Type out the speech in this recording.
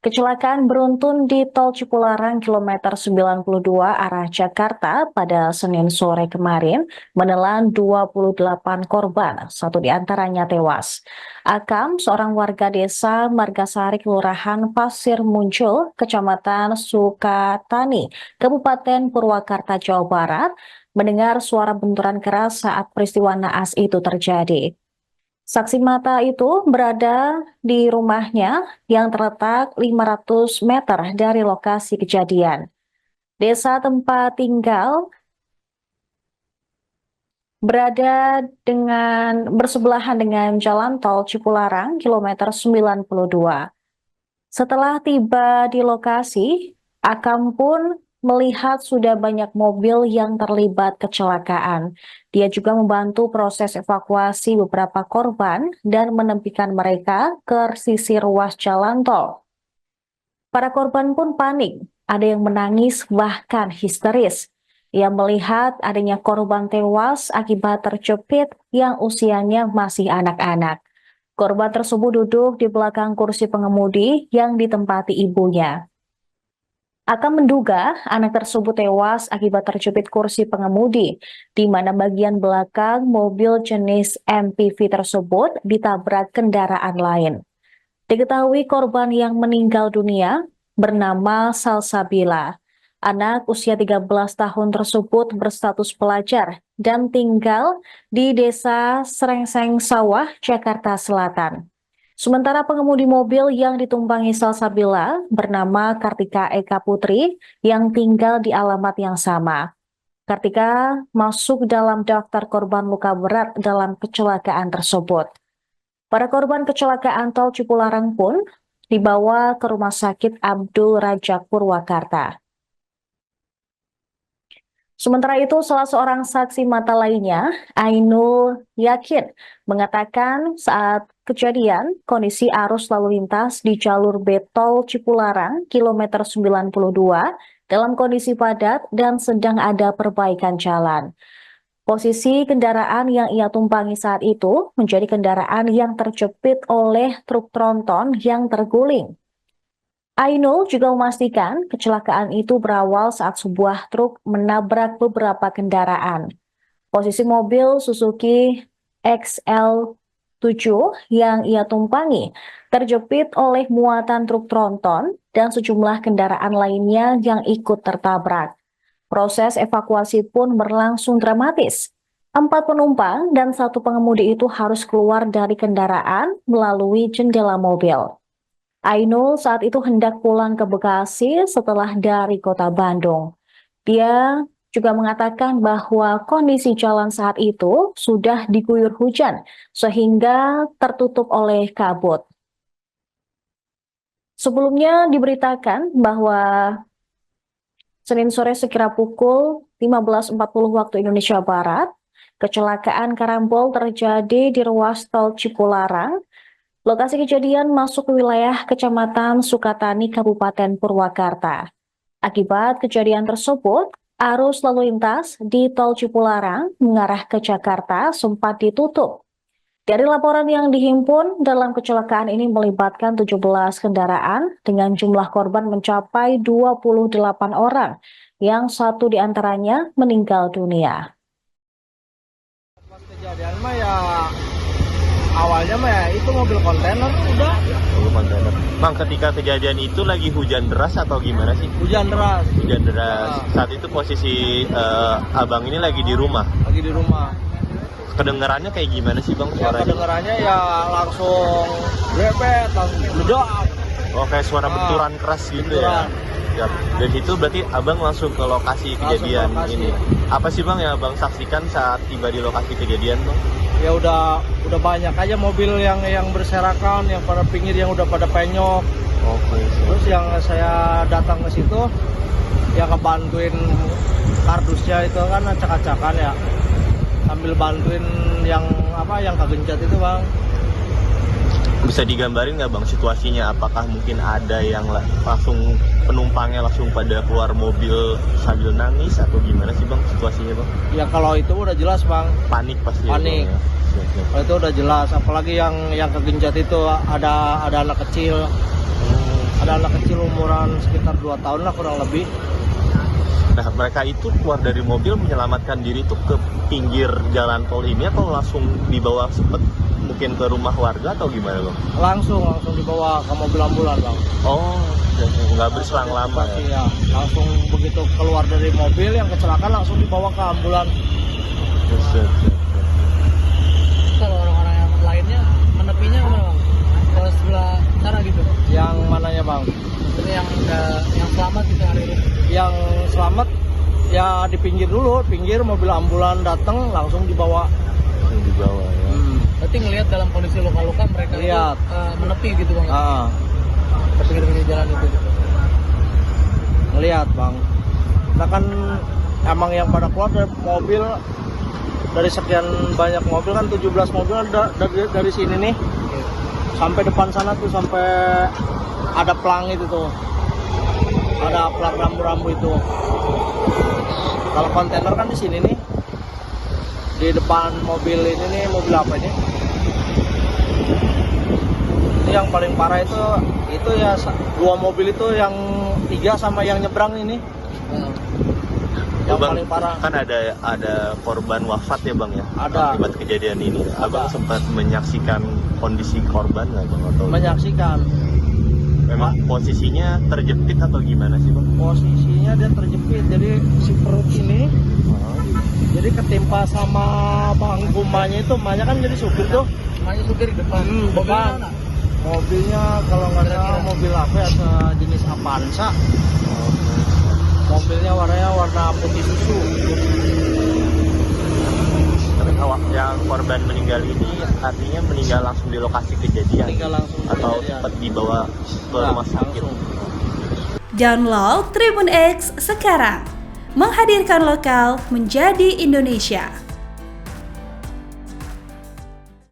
Kecelakaan beruntun di Tol Cipularang kilometer 92 arah Jakarta pada Senin sore kemarin menelan 28 korban, satu diantaranya tewas. Akam, seorang warga desa Margasari, Kelurahan Pasir Muncul, Kecamatan Sukatani, Kabupaten Purwakarta, Jawa Barat, mendengar suara benturan keras saat peristiwa naas itu terjadi. Saksi mata itu berada di rumahnya yang terletak 500 meter dari lokasi kejadian. Desa tempat tinggal berada bersebelahan dengan Jalan Tol Cipularang kilometer 92. Setelah tiba di lokasi, Akam pun melihat sudah banyak mobil yang terlibat kecelakaan. Dia juga membantu proses evakuasi beberapa korban dan menepikan mereka ke sisi ruas jalan tol. Para korban pun panik, ada yang menangis bahkan histeris. Ia melihat adanya korban tewas akibat terjepit yang usianya masih anak-anak. Korban tersebut duduk di belakang kursi pengemudi yang ditempati ibunya. Akan menduga anak tersebut tewas akibat terjepit kursi pengemudi, di mana bagian belakang mobil jenis MPV tersebut ditabrak kendaraan lain. Diketahui korban yang meninggal dunia bernama Salsabila. Anak usia 13 tahun tersebut berstatus pelajar dan tinggal di Desa Serengseng Sawah, Jakarta Selatan. Sementara pengemudi mobil yang ditumpangi Salsabila bernama Kartika Eka Putri yang tinggal di alamat yang sama. Kartika masuk dalam daftar korban luka berat dalam kecelakaan tersebut. Para korban kecelakaan Tol Cipularang pun dibawa ke Rumah Sakit Abdul Rajak Purwakarta. Sementara itu, salah seorang saksi mata lainnya, Ainul Yakin, mengatakan saat kejadian, kondisi arus lalu lintas di jalur B Tol Cipularang, kilometer 92, dalam kondisi padat dan sedang ada perbaikan jalan. Posisi kendaraan yang ia tumpangi saat itu menjadi kendaraan yang terjepit oleh truk tronton yang terguling. Ainul juga memastikan kecelakaan itu berawal saat sebuah truk menabrak beberapa kendaraan. Posisi mobil Suzuki XL7 yang ia tumpangi terjepit oleh muatan truk tronton dan sejumlah kendaraan lainnya yang ikut tertabrak. Proses evakuasi pun berlangsung dramatis. 4 penumpang dan 1 pengemudi itu harus keluar dari kendaraan melalui jendela mobil. Ainul saat itu hendak pulang ke Bekasi setelah dari kota Bandung. Dia juga mengatakan bahwa kondisi jalan saat itu sudah diguyur hujan sehingga tertutup oleh kabut. Sebelumnya diberitakan bahwa Senin sore sekira pukul 15.40 waktu Indonesia Barat, kecelakaan karambol terjadi di ruas Tol Cipularang. Lokasi kejadian masuk ke wilayah Kecamatan Sukatani, Kabupaten Purwakarta. Akibat kejadian tersebut, arus lalu lintas di Tol Cipularang mengarah ke Jakarta sempat ditutup. Dari laporan yang dihimpun, dalam kecelakaan ini melibatkan 17 kendaraan dengan jumlah korban mencapai 28 orang, yang 1 diantaranya meninggal dunia. Pas kejadian mah ya awalnya mah ya itu mobil kontainer udah. Mobil kontainer. Bang, ketika kejadian itu lagi hujan deras atau gimana sih? Hujan deras. Hujan deras. Saat itu posisi abang ini lagi di rumah. Lagi di rumah. Kedengarannya kayak gimana sih bang Ya, suaranya? kedengarannya ya langsung repet, langsung meledak. Oh, kayak suara benturan keras gitu ya? Ya. Dan itu berarti abang langsung ke lokasi kejadian ini. Apa sih bang yang abang saksikan saat tiba di lokasi kejadian bang? Ya udah banyak aja mobil yang berserakan, yang pada pinggir yang udah pada penyok. Oke. Terus yang saya datang ke situ ya kebantuin kardusnya itu kan acak-acakan ya. Sambil bantuin yang kegencet itu bang. Bisa digambarin nggak bang situasinya? Apakah mungkin ada yang langsung penumpangnya langsung pada keluar mobil sambil nangis atau gimana sih bang situasinya bang? Ya kalau itu udah jelas bang. Panik pasti. Panik. Ya, bang, ya. Kalau itu udah jelas. Apalagi yang kegencet itu ada anak kecil. Ada anak kecil umuran sekitar 2 tahun lah kurang lebih. Nah, mereka itu keluar dari mobil menyelamatkan diri itu ke pinggir jalan tol ini atau langsung dibawa sempet mungkin ke rumah warga atau gimana bang? Langsung dibawa ke mobil ambulan bang. Oh, nggak berselang lama ya? Ya. Langsung begitu keluar dari mobil yang kecelakaan langsung dibawa ke ambulan. Kalau orang-orang yang lainnya menepinya kemana bang? Ke sebelah sana gitu? Yang mananya bang? Jadi yang selamat gitu hari ini? Yang selamat ya di pinggir dulu, pinggir mobil ambulan datang langsung dibawa. Dibawa ya. Berarti ngelihat dalam kondisi luka-luka mereka Lihat. itu menepi gitu bang? Ah, Ke pinggir-pinggir jalan itu gitu? ngelihat bang. Nah kan emang yang pada keluar dari mobil, dari sekian banyak mobil kan 17 mobil dari sini nih sampai depan sana tuh, sampai ada pelang itu tuh, ada pelang rambu-rambu itu. Kalau kontainer kan di sini nih, di depan mobil ini nih, mobil apa ini? Itu yang paling parah itu ya 2 mobil itu, yang 3 sama yang nyebrang ini. Yang Bang, paling parah. kan ada korban wafat ya bang ya? Ada. Akibat kejadian ini. Abang sempat menyaksikan kondisi korban nggak bang? Atau Menyaksikan. memang posisinya terjepit atau gimana sih bang? Posisinya dia terjepit, jadi si perut ini jadi ketimpa sama bangku emaknya itu. Emaknya kan jadi supir tuh. Semuanya supir di depan? Depan. Mobilnya kalau nggak salah mobil apa ya, jenis Avanza. Mobilnya warnanya warna putih susu. Terus yang korban meninggal ini artinya meninggal langsung di lokasi kejadian? Meninggal langsung di atau kejadian. sempat dibawa ke Nah, rumah sakit? langsung. Download Tribun X sekarang, menghadirkan lokal menjadi Indonesia.